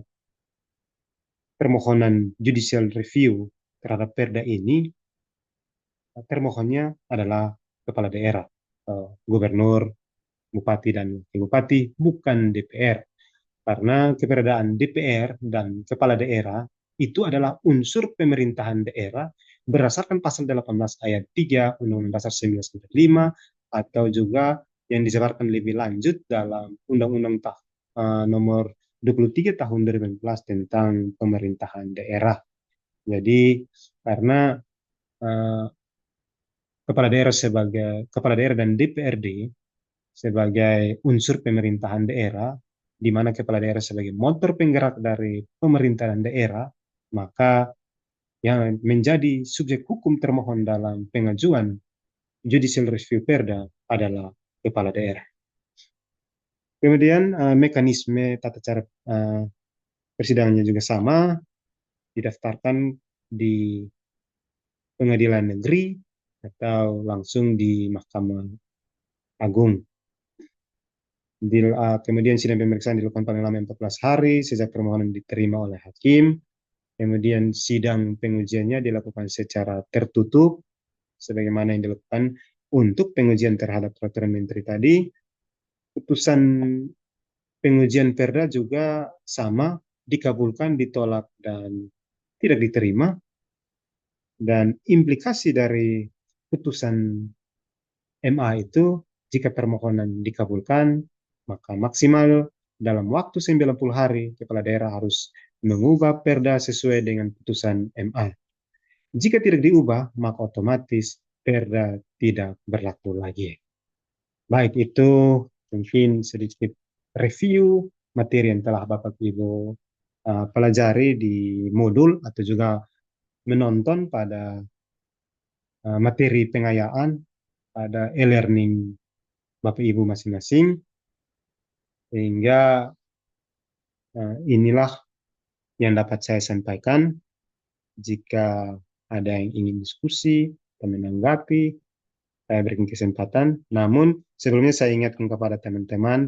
permohonan judicial review terhadap perda ini, termohonnya adalah kepala daerah, gubernur, bupati, dan wakil bupati, bukan DPR. Karena keberadaan DPR dan kepala daerah itu adalah unsur pemerintahan daerah berdasarkan pasal 18 ayat 3 Undang-Undang Dasar 1945 atau juga yang disebarkan lebih lanjut dalam Undang-Undang nomor 23 tahun 2015 tentang pemerintahan daerah. Jadi karena uh, kepala daerah dan DPRD sebagai unsur pemerintahan daerah, di mana kepala daerah sebagai motor penggerak dari pemerintahan daerah, maka yang menjadi subjek hukum termohon dalam pengajuan judicial review perda adalah kepala daerah. Kemudian mekanisme tata cara persidangannya juga sama, didaftarkan di pengadilan negeri atau langsung di Mahkamah Agung. Kemudian sidang pemeriksaan dilakukan paling lama 14 hari sejak permohonan diterima oleh hakim. Kemudian sidang pengujiannya dilakukan secara tertutup, sebagaimana yang dilakukan untuk pengujian terhadap peraturan menteri tadi. Putusan pengujian perda juga sama, dikabulkan, ditolak, dan tidak diterima. Dan implikasi dari putusan MA itu, jika permohonan dikabulkan, maka maksimal dalam waktu 90 hari, kepala daerah harus mengubah perda sesuai dengan putusan MA. Jika tidak diubah, maka otomatis perda tidak berlaku lagi. Baik, itu mungkin sedikit review materi yang telah Bapak Ibu pelajari di modul atau juga menonton pada materi pengayaan pada e-learning Bapak Ibu masing-masing. Sehingga inilah yang dapat saya sampaikan. Jika ada yang ingin diskusi atau menanggapi, saya berikan kesempatan. Namun sebelumnya saya ingatkan kepada teman-teman, uh,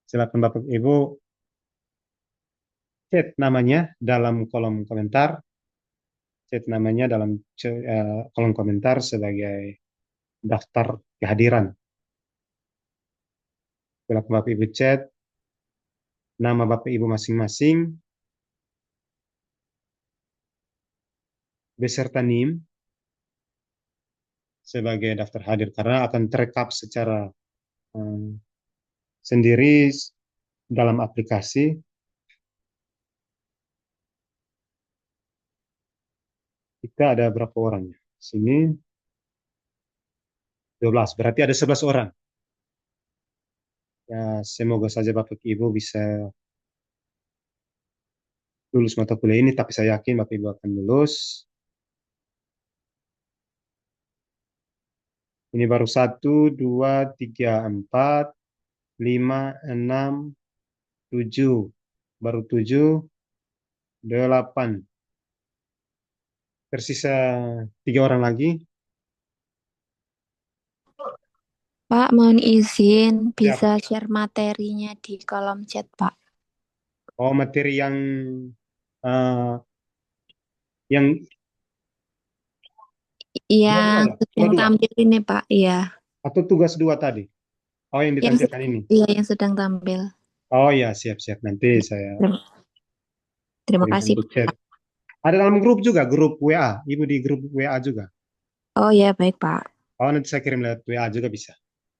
silakan Bapak Ibu chat namanya dalam kolom komentar, kolom komentar sebagai daftar kehadiran. Silakan Bapak Ibu chat nama Bapak Ibu masing-masing beserta NIM sebagai daftar hadir karena akan terekap secara um, sendiri dalam aplikasi. Kita ada berapa orang ya? Sini 12, berarti ada 11 orang. Ya, semoga saja Bapak Ibu bisa lulus mata kuliah ini, tapi saya yakin Bapak Ibu akan lulus. Ini baru 1, 2, 3, 4, 5, 6, 7. Baru 7, 8. Tersisa 3 orang lagi. Pak, mohon izin Siap. bisa share materinya di kolom chat, Pak. Oh, materi uh, yang dua-dua Yang ya? sedang Dua-dua. tampil ini, Pak. Iya. Atau tugas 2 tadi? Oh, yang Yang ditampilkan ini. iya yang sedang tampil. Oh ya, siap-siap. Nanti saya Terima, terima kirimkan kasih, di chat. Pak. Ada dalam grup juga, grup WA. Ibu di grup WA juga. Oh ya, baik, Pak. Oh, nanti saya kirim lewat WA juga bisa.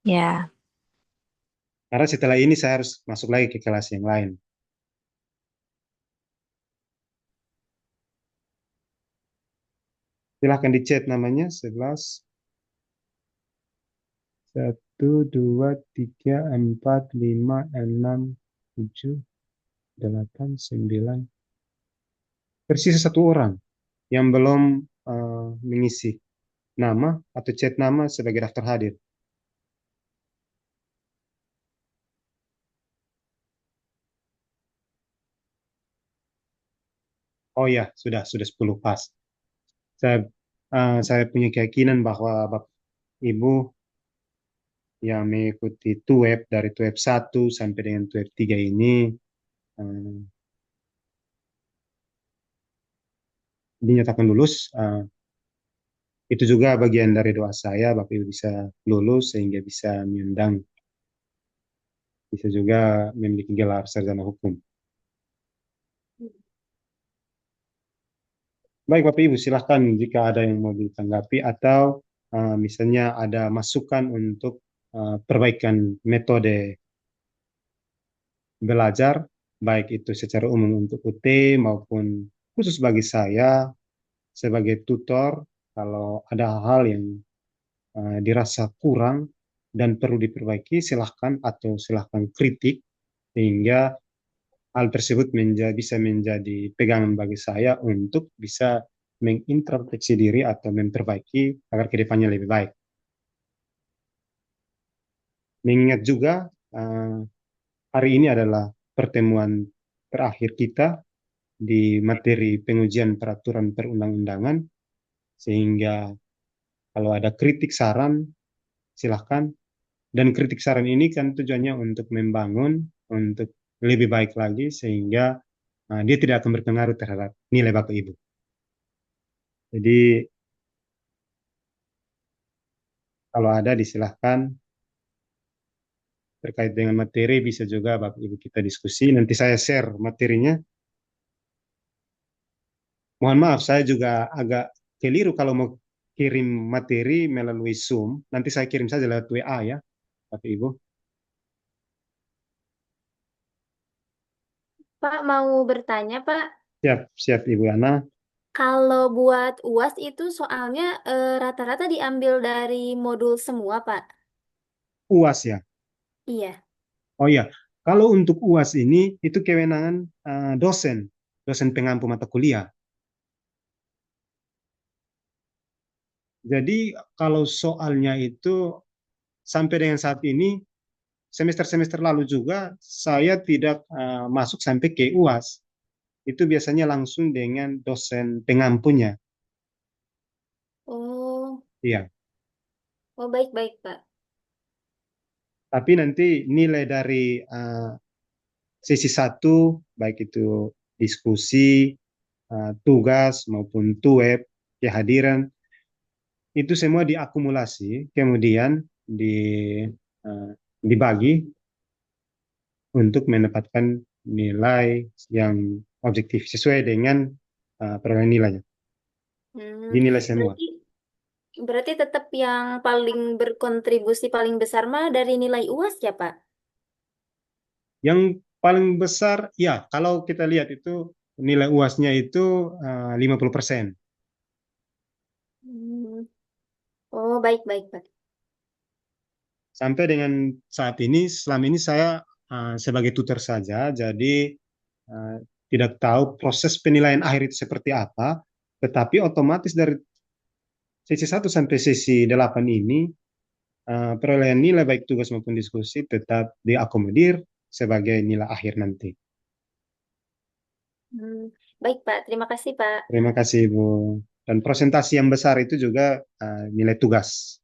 Ya, Karena setelah ini saya harus masuk lagi ke kelas yang lain. Silahkan di chat namanya 11. 1, 2, 3, 4, 5, 6, 7, 8, 9. Tersisa satu orang yang belum mengisi nama atau chat nama sebagai daftar hadir. Oh ya, sudah 10 pas. Saya saya punya keyakinan bahwa Bapak Ibu yang mengikuti TUEP dari TUEP 1 sampai dengan TUEP 3 ini eh, dinyatakan lulus. Itu juga bagian dari doa saya, Bapak Ibu bisa lulus sehingga bisa menyandang, bisa juga memiliki gelar sarjana hukum. Baik Bapak Ibu, silahkan jika ada yang mau ditanggapi atau misalnya ada masukan untuk perbaikan metode belajar, baik itu secara umum untuk UT maupun khusus bagi saya sebagai tutor, kalau ada hal yang dirasa kurang dan perlu diperbaiki, silahkan atau silahkan kritik sehingga hal tersebut bisa menjadi pegangan bagi saya untuk bisa mengintrospeksi diri atau memperbaiki agar kedepannya lebih baik. Mengingat juga eh, hari ini adalah pertemuan terakhir kita di materi pengujian peraturan perundang-undangan, sehingga kalau ada kritik saran silahkan. Dan kritik saran ini kan tujuannya untuk membangun, untuk lebih baik lagi sehingga dia tidak akan berpengaruh terhadap nilai Bapak Ibu. Jadi kalau ada disilahkan terkait dengan materi bisa juga Bapak Ibu kita diskusi. Nanti saya share materinya. Mohon maaf saya juga agak keliru kalau mau kirim materi melalui Zoom. Nanti saya kirim saja lewat WA ya Bapak Ibu. Pak, mau bertanya, Pak. Siap, siap Ibu Ana. Kalau buat UAS itu soalnya rata-rata diambil dari modul semua, Pak. UAS ya. Iya. Oh ya, kalau untuk UAS ini itu kewenangan dosen, dosen pengampu mata kuliah. Jadi kalau soalnya itu sampai dengan saat ini, semester-semester lalu juga saya tidak masuk sampai ke UAS. Itu biasanya langsung dengan dosen pengampunya. Oh, Iya. oh baik-baik, Pak. Tapi nanti nilai dari sesi satu, baik itu diskusi, tugas maupun tuweb, kehadiran, itu semua diakumulasi, kemudian eh, dibagi untuk mendapatkan nilai yang objektif sesuai dengan perolehan nilainya. Hmm, Dinilai semua. berarti berarti tetap yang paling berkontribusi paling besar mah dari nilai UAS ya, Pak? Yang paling besar, ya kalau kita lihat itu nilai UASnya itu 50%. Hmm. Oh, baik-baik, Pak. Sampai dengan saat ini, selama ini saya sebagai tutor saja, jadi uh, tidak tahu proses penilaian akhir itu seperti apa, tetapi otomatis dari sesi 1 sampai sesi 8 ini, perolehan nilai baik tugas maupun diskusi tetap diakomodir sebagai nilai akhir nanti. Hmm. Baik, Pak. Terima kasih, Pak. Terima kasih, Ibu. Dan presentasi yang besar itu juga nilai tugas.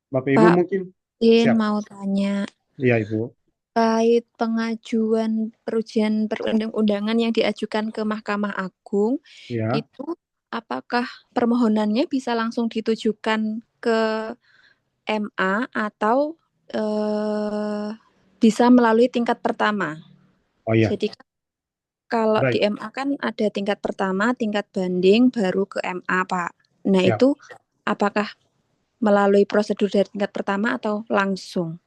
Bapak Ibu Pak, mungkin Din siap. mau tanya Iya, Ibu. terkait pengajuan perujian perundang-undangan yang diajukan ke Mahkamah Agung, Ya. itu apakah permohonannya bisa langsung ditujukan ke MA atau bisa melalui tingkat pertama. Oh iya, Jadi kalau di baik, MA kan ada tingkat pertama, tingkat banding, baru ke MA, Pak. Nah, siap. itu apakah melalui prosedur dari tingkat pertama atau langsung?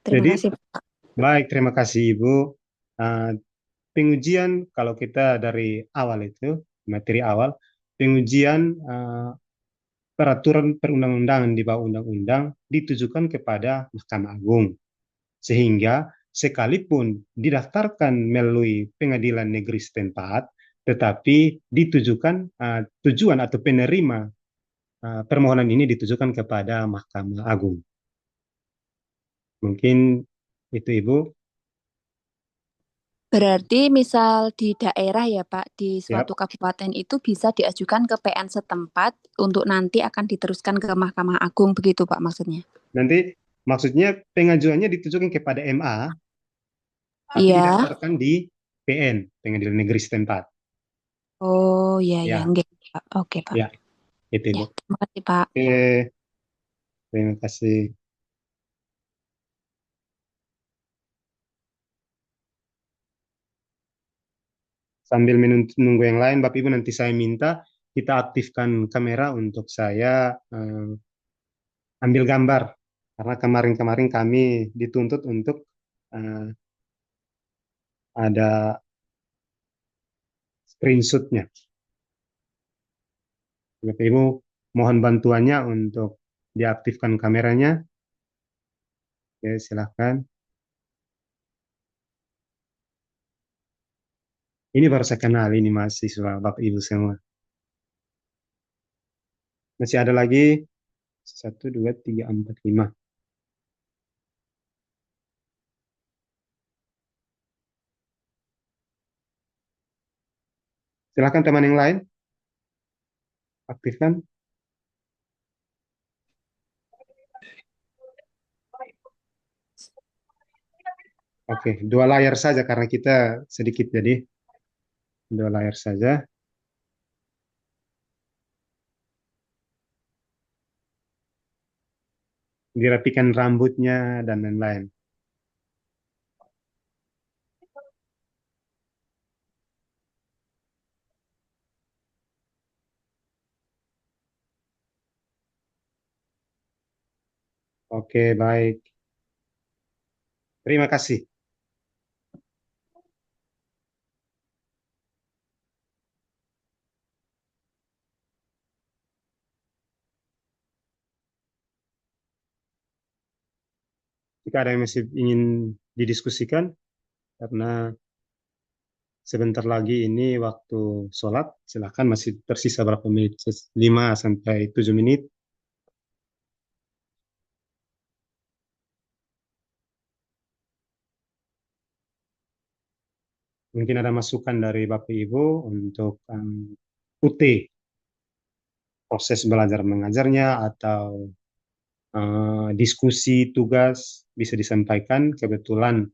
Terima Jadi, kasih, Pak. baik, terima kasih Ibu. Uh, Pengujian kalau kita dari awal itu, materi awal, pengujian peraturan perundang-undangan di bawah undang-undang ditujukan kepada Mahkamah Agung. Sehingga sekalipun didaftarkan melalui pengadilan negeri setempat, tetapi ditujukan tujuan atau penerima permohonan ini ditujukan kepada Mahkamah Agung. Mungkin itu Ibu. Berarti misal di daerah ya Pak, di Siap. suatu kabupaten itu bisa diajukan ke PN setempat untuk nanti akan diteruskan ke Mahkamah Agung, begitu Pak maksudnya? Nanti maksudnya pengajuannya ditujukan kepada MA, tapi Iya. didaftarkan di PN, Pengadilan Negeri setempat. Oh, ya, ya, Ya, enggak, Pak. Oke, Pak. ya, itu Ya, Ibu. terima kasih, Pak. Oke, terima kasih. Sambil menunggu yang lain, Bapak Ibu nanti saya minta kita aktifkan kamera untuk saya ambil gambar. Karena kemarin-kemarin kami dituntut untuk eh, ada screenshotnya. Bapak Ibu mohon bantuannya untuk diaktifkan kameranya. Oke, silahkan. Ini baru saya kenal ini mahasiswa Bapak Ibu semua. Masih ada lagi 1, 2, 3, 4, 5. Silahkan teman yang lain aktifkan. Oke, 2 layar saja karena kita sedikit jadi 2 layar saja. Dirapikan rambutnya dan lain-lain. Oke, baik. Terima kasih. Jika ada yang masih ingin didiskusikan, karena sebentar lagi ini waktu sholat, silakan masih tersisa berapa menit? 5 sampai 7 menit. Mungkin ada masukan dari Bapak Ibu untuk UT, proses belajar mengajarnya, atau diskusi tugas bisa disampaikan. Kebetulan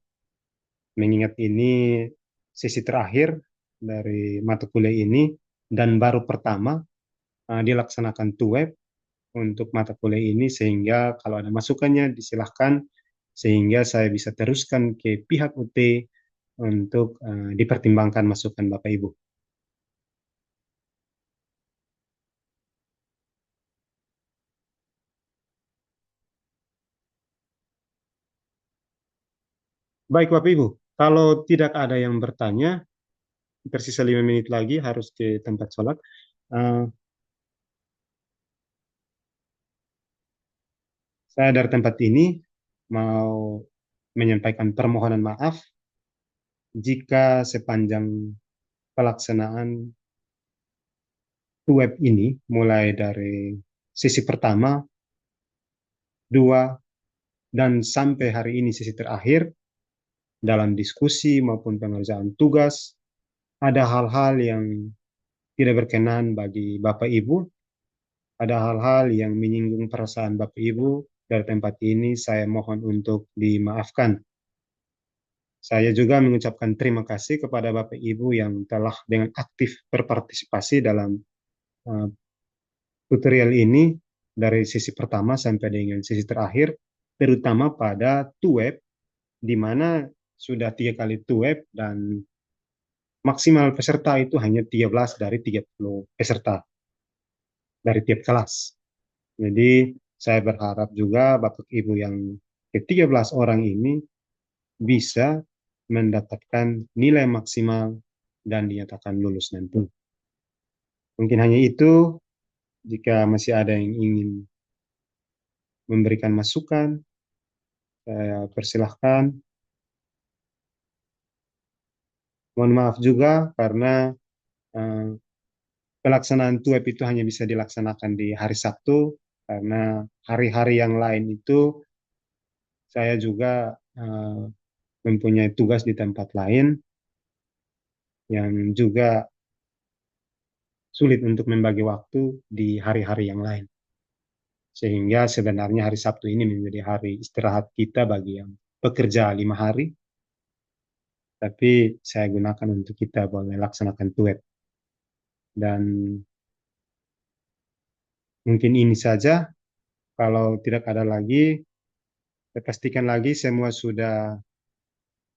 mengingat ini sesi terakhir dari mata kuliah ini dan baru pertama dilaksanakan TUEP untuk mata kuliah ini, sehingga kalau ada masukannya disilahkan sehingga saya bisa teruskan ke pihak UT untuk dipertimbangkan masukan Bapak Ibu. Baik Bapak Ibu, kalau tidak ada yang bertanya, tersisa 5 menit lagi harus ke tempat sholat. Eh, saya dari tempat ini mau menyampaikan permohonan maaf jika sepanjang pelaksanaan web ini, mulai dari sesi pertama, dua, dan sampai hari ini sesi terakhir, dalam diskusi maupun pengerjaan tugas, ada hal-hal yang tidak berkenan bagi Bapak Ibu, ada hal-hal yang menyinggung perasaan Bapak Ibu. Dari tempat ini saya mohon untuk dimaafkan. Saya juga mengucapkan terima kasih kepada Bapak Ibu yang telah dengan aktif berpartisipasi dalam tutorial ini dari sesi pertama sampai dengan sesi terakhir. terutama pada tuweb, di mana sudah 3 kali tuweb dan maksimal peserta itu hanya 13 dari 30 peserta dari tiap kelas. Jadi saya berharap juga Bapak Ibu yang ke-13 orang ini bisa mendapatkan nilai maksimal dan dinyatakan lulus nanti. Mungkin hanya itu. Jika masih ada yang ingin memberikan masukan, saya persilahkan. Mohon maaf juga karena eh, pelaksanaan TUEP itu hanya bisa dilaksanakan di hari Sabtu, karena hari-hari yang lain itu saya juga mempunyai tugas di tempat lain yang juga sulit untuk membagi waktu di hari-hari yang lain. Sehingga sebenarnya hari Sabtu ini menjadi hari istirahat kita bagi yang bekerja 5 hari, tapi saya gunakan untuk kita boleh laksanakan TUEP. Dan mungkin ini saja, kalau tidak ada lagi, saya pastikan lagi semua sudah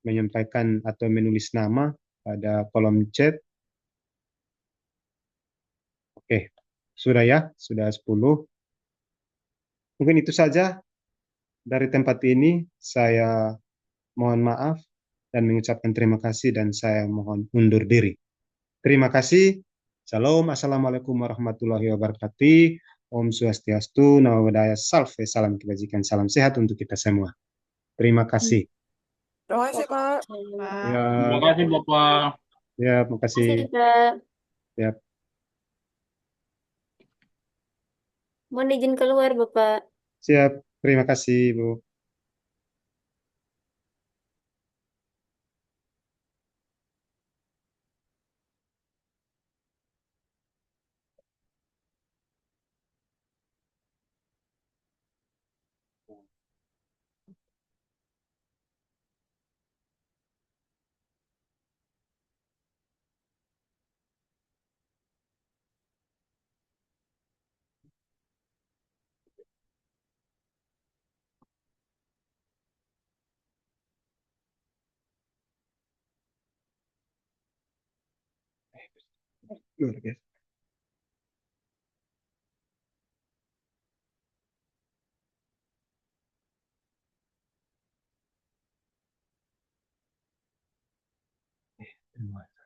menyampaikan atau menulis nama pada kolom chat. Oke, sudah ya, sudah 10. Mungkin itu saja dari tempat ini. Saya mohon maaf dan mengucapkan terima kasih dan saya mohon undur diri. Terima kasih. Salam, Assalamualaikum warahmatullahi wabarakatuh. Om Swastiastu, Namo Buddhaya, Salve, salam kebajikan, salam sehat untuk kita semua. Terima kasih. Terima kasih, Pak. Ya, Terima kasih Bapak. ya, makasih. Terima kasih, Kak. Ya, Mohon izin keluar, Bapak. siap. Terima kasih, Bu. Luar biasa. Terima kasih.